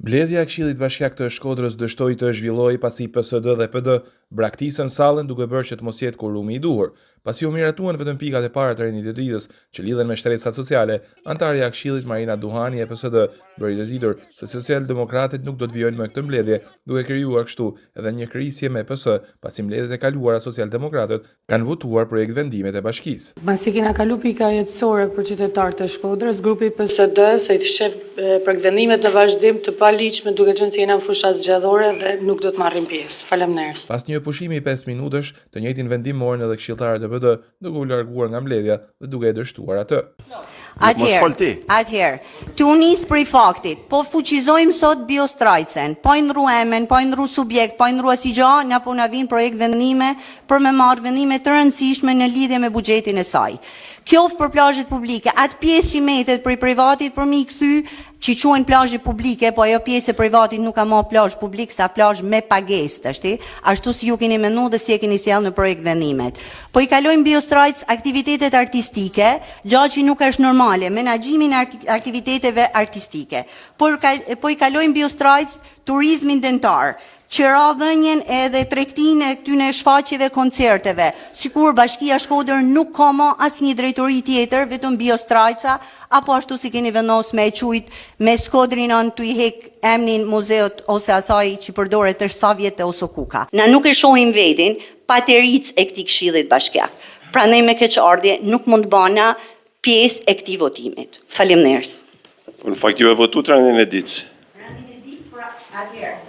Mbledhja e Këshillit Bashkiak të Shkodrës dështoi të zhvillojë pasi PSD dhe PD braktisën sallën duke bërë që të mos jetë kurumi i duhur. Pasi u miratuan vetëm pikat e para të rendit të ditës që lidhen me shtresat sociale, antarja e Këshillit Marina Duhani e PSD bëri të ditur se socialdemokratët nuk do të vijojnë me këtë mbledhje, duke krijuar kështu edhe një krisje me PS, pasi mbledhjet e kaluara socialdemokratët kanë votuar projekt vendimet e bashkisë. Pasi kena kalu pika jetësore për qytetarët e Shkodrës, grupi PSD se i shef projekt vendimet në vazhdim të paligjshme duke qenë se jena në fusha zgjedhore dhe nuk do të marrim pjesë. Faleminderit. Pas një pushimi 5 minutash, të njëjtin vendim morën edhe këshilltarët e PD, duke u larguar nga mbledhja dhe duke e dështuar atë. Atëherë, të unis për i faktit, po fuqizojmë sot biostrajcen, po i ndru emën, po i ndru subjekt, po i ndru asigja, nga po nga vinë projekt vendime për me marrë vendime të rëndësishme në lidhje me buxhetin e saj. Qoftë për plazhet publike, atë pjesë që metet për i privatit për mi kthy, që quhen plazhe publike, po ajo pjesë e privatit nuk ka më plazh publik, sa plazh me pagesë, tashti, ashtu si ju keni menduar dhe si e keni sjellë në projekt vendimet. Po i kalojmë biostrajc aktivitetet artistike, gjë që nuk është normale, menaxhimin e aktiviteteve artistike. Po i kalojmë biostrajc turizmin dentar, qeradhënien edhe tregtinë e këtyne shfaqjeve koncerteve, sikur Bashkia Shkodër nuk ka më asnjë drejtori tjetër, vetëm biostrajca, apo ashtu si keni vendosur me e quajt me Skodrinon të i hek emrin muzeut ose asaj që përdoret të sa vjetë ose kuka. Na nuk e shohim vedin pateric e këtij Këshillit Bashkiak. Prandaj me keqardhje nuk mund të bëna pjesë e këtij votimit. Faleminderit. Në fakt ju e votuat rendin e ditës.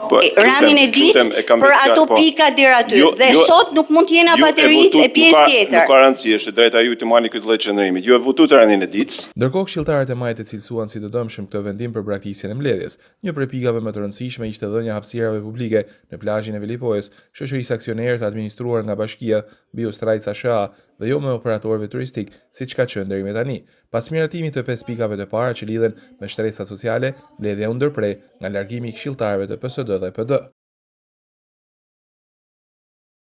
Rendin e ditë për ato pika deri aty. Dhe sot nuk mund të jena pateric e pjesë tjetër. Nuk ka rëndësi, është drejta juaj të marrni këtë lloj qëndrimi. Ju e votuat rendin e ditës. Ndërkohë këshilltarët e majtë e cilësuan si të dëmshëm këtë vendim për braktisjen e mbledhjes. Një prej pikave më të rëndësishme ishte dhënia hapësirave publike në plazhin e Velipojës, shoqërisë aksionerë të administruar nga Bashkia Biostrajca SHA dhe jo me operatorëve turistik, siç ka qenë deri më tani. Pas miratimit të 5 pikave të para që lidhen me shtresat sociale, mbledhja u ndërprej nga largimi i këshilltarëve të PSD dhe PD.